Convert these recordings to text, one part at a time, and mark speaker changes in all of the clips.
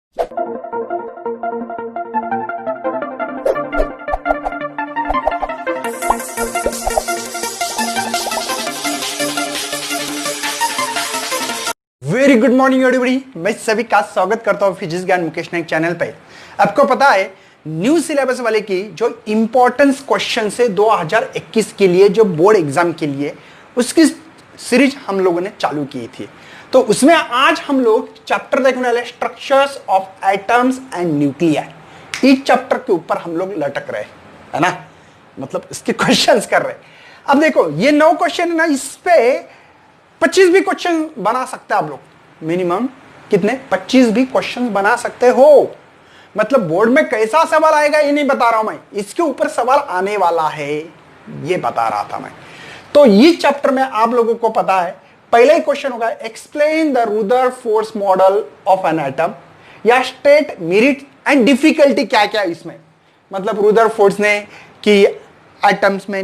Speaker 1: Very good morning everybody, मैं सभी का स्वागत करता हूं फिजिक्स ज्ञान मुकेश नायक चैनल पे। आपको पता है न्यू सिलेबस वाले की जो इंपॉर्टेंस क्वेश्चन से 2021 के लिए जो बोर्ड एग्जाम के लिए उसकी सीरीज हम लोगों ने चालू की थी। तो उसमें आज हम लोग चैप्टर देखने वाले structures of atoms and nuclei. इस चैप्टर के ऊपर हम लोग लटक रहे है ना, मतलब इसके क्वेश्चंस कर रहे। अब देखो ये 9 क्वेश्चन है ना, इस पे 25 भी क्वेश्चन बना सकते हैं आप लोग। मिनिमम कितने 25 भी क्वेश्चन बना सकते हो। मतलब बोर्ड में कैसा सवाल आएगा ये नहीं बता रहा हूं मैं, इसके ऊपर सवाल आने वाला है ये बता रहा था मैं। तो इस चैप्टर में आप लोगों को पता है पहला ही क्वेश्चन होगा explain the Rutherford model of an atom, या स्टेट मेरिट एंड डिफिकल्टी क्या क्या इसमें। मतलब रुदरफोर्ड ने कि एटम्स में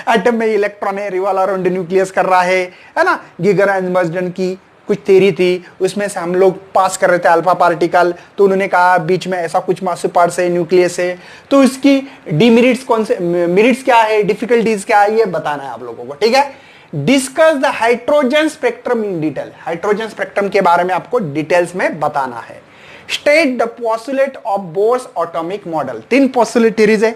Speaker 1: एटम में इलेक्ट्रॉन है रिवॉल्व अराउंड न्यूक्लियस कर रहा है ना। गिगर एंड मर्जन की कुछ थ्योरी थी, उसमें से हम लोग पास कर रहे थे अल्फा पार्टिकल, तो उन्होंने कहा बीच में ऐसा कुछ मासिव पार्ट्स है न्यूक्लियस है। तो इसकी डिमेरिट्स कौन से, मेरिट्स क्या है, डिफिकल्टीज क्या है, ये बताना है आप लोगों को, ठीक है। Discuss the hydrogen spectrum in detail, hydrogen spectrum के बारे में आपको डिटेल्स में बताना है। State the postulate of Bohr's atomic model, 3 postulate theories है।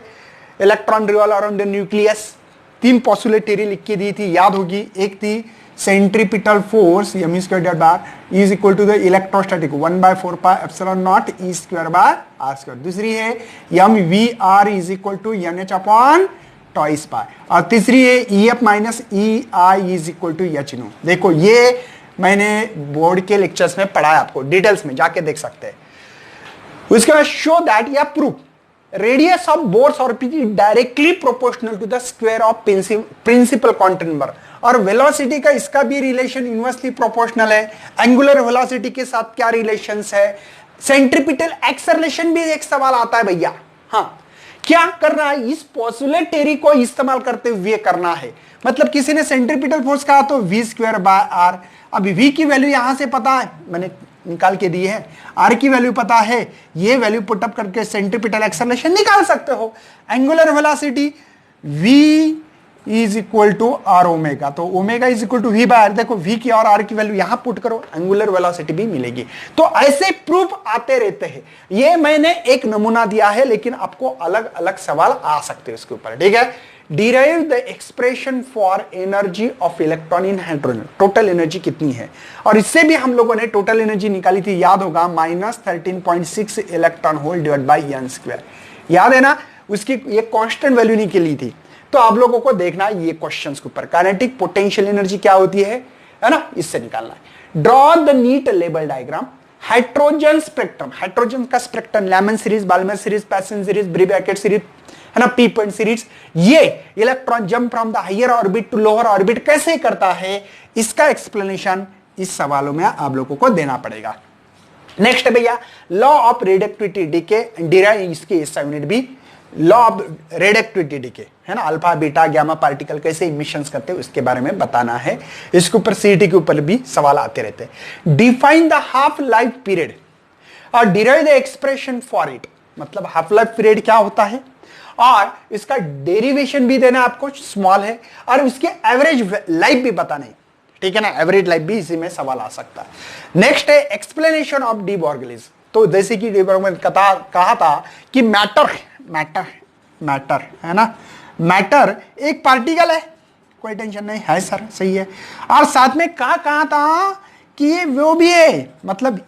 Speaker 1: Electron revolve around nucleus 3 postulate theory लिख के दी थी, याद होगी। एक थी centripetal force m square bar is equal to the electrostatic 1/4 pi epsilon naught e square bar r square. दूसरी है mvr is equal to nh upon twice pi. और तीसरी है ef minus ei is equal to h नो। देखो ये मैंने board के लेक्चर्स में पढ़ा है, आपको डिटेल्स में जाके देख सकते हैं। उसके बाद शो दैट या proof radius of Bohr's orbit is directly proportional to the square of principal quantum number, और वेलोसिटी का इसका भी रिलेशन इनवर्सली प्रोपोर्शनल है। एंगुलर वेलोसिटी के साथ क्या रिलेशंस है। सेंट्रीपिटल एक्सेलरेशन भी एक सवाल आता है भैया। हाँ, क्या करना है, इस पोस्टुलेट थ्योरी को इस्तेमाल करते हुए करना है। मतलब किसी ने सेंट्रीपिटल फोर्स कहा तो v स्क्वायर बाय r। अभी v की वैल्यू यहां से पता है, मैंने निकाल के दी है। r की वैल्यू पता है, ये वैल्यू पुटअप करके सेंट्रीपिटल एक्सेलरेशन निकाल सकते हो। Angular velocity v is equal to r omega, तो omega is equal to v by r। देखो v की और r की वैल्यू यहां पुट करो, एंगुलर वेलोसिटी भी मिलेगी। तो ऐसे प्रूफ आते रहते हैं। ये मैंने एक नमूना दिया है, लेकिन आपको अलग अलग सवाल आ सकते हैं उसके ऊपर, ठीक है। Derive the expression for energy of electron in hydrogen, total energy कितनी है। और इससे भी हम लोगों ने टोटल एनर्जी निकाली थी, याद होगा, -13.6 electron hole divide by n square, याद है ना। उसकी ये कांस्टेंट वैल्यू निकली थी। तो आप लोगों को देखना है ये क्वेश्चंस के ऊपर काइनेटिक पोटेंशियल एनर्जी क्या होती है ना, इससे निकालना है। Draw the neat label diagram hydrogen spectrum, hydrogen का spectrum, Lyman series, Balmer series, Paschen series, ब्री ब्रैकेट सीरीज है ना, पी पॉइंट सीरीज। ये electron jump from the higher orbit to lower orbit कैसे करता है, इसका एक्सप्लेनेशन इस सवालों में आप लोगों को देना पड़ेगा। नेक्स्ट है भैया लॉ ऑफ रेडिएक्टिविटी डीके, डिराइव इसकी एसआई यूनिट भी। लॉ ऑफ रेडिएक्टिविटी डीके है ना, अल्फा बीटा गामा पार्टिकल कैसे इमिशंस करते हैं उसके बारे में बताना है। इसके ऊपर सीईटी के ऊपर भी सवाल आते रहते हैं। Define the half life period और derive the expression for it, मतलब हाफ लाइफ पीरियड क्या होता है और इसका डेरिवेशन भी देना आपको, स्मॉल है, और उसके एवरेज लाइफ भी बताना है, ठीक है ना। एवरेज लाइफ भी इसी में सवाल आ सकता है। नेक्स्ट है एक्सप्लेनेशन ऑफ डी बोर्गलिज। तो जैसे कि डी बोर्गलिज ने कहा था कि मैटर है ना, मैटर एक पार्टिकल है, कोई टेंशन नहीं है सर, सही है। और साथ में कहा था कि ये वो भी है, मतलब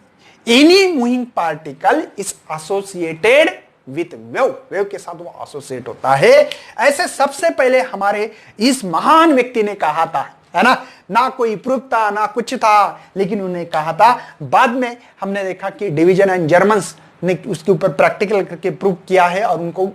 Speaker 1: any moving particle is associated with wave के साथ वो एसोसिएट होता है। ऐसे सबसे पहले हमारे इस महान व्यक्ति ने कहा था, है ना कोई प्रूफ था ना कुछ था, लेकिन उन्होंने कहा था। बाद में हमने देखा कि डिवीजन एंड जर्मन्स ने उसके ऊपर प्रैक्टिकल करके प्रूव किया है और उनको,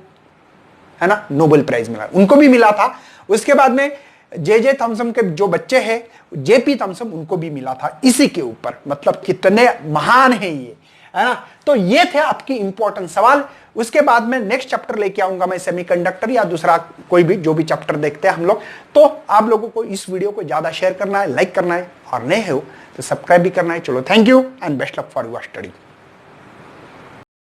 Speaker 1: है ना, नोबेल प्राइज मिला, उनको भी मिला था। उसके बाद में जे थॉमसन के जो बच्चे हैं जेपी थॉमसन, उनको भी मिला था इसी के ऊपर। मतलब कितने महान है ये, है ना। तो ये थे आपकी इंपॉर्टेंट सवाल। उसके बाद में नेक्स्ट चैप्टर लेके आऊंगा मैं सेमीकंडक्टर या दूसरा कोई भी जो भी चैप्टर देखते हैं हम लोग। तो आप लोगों को इस वीडियो को ज्यादा शेयर करना है, लाइक करना है, और नए हो तो सब्सक्राइब भी करना है। चलो thank you and best luck for your study.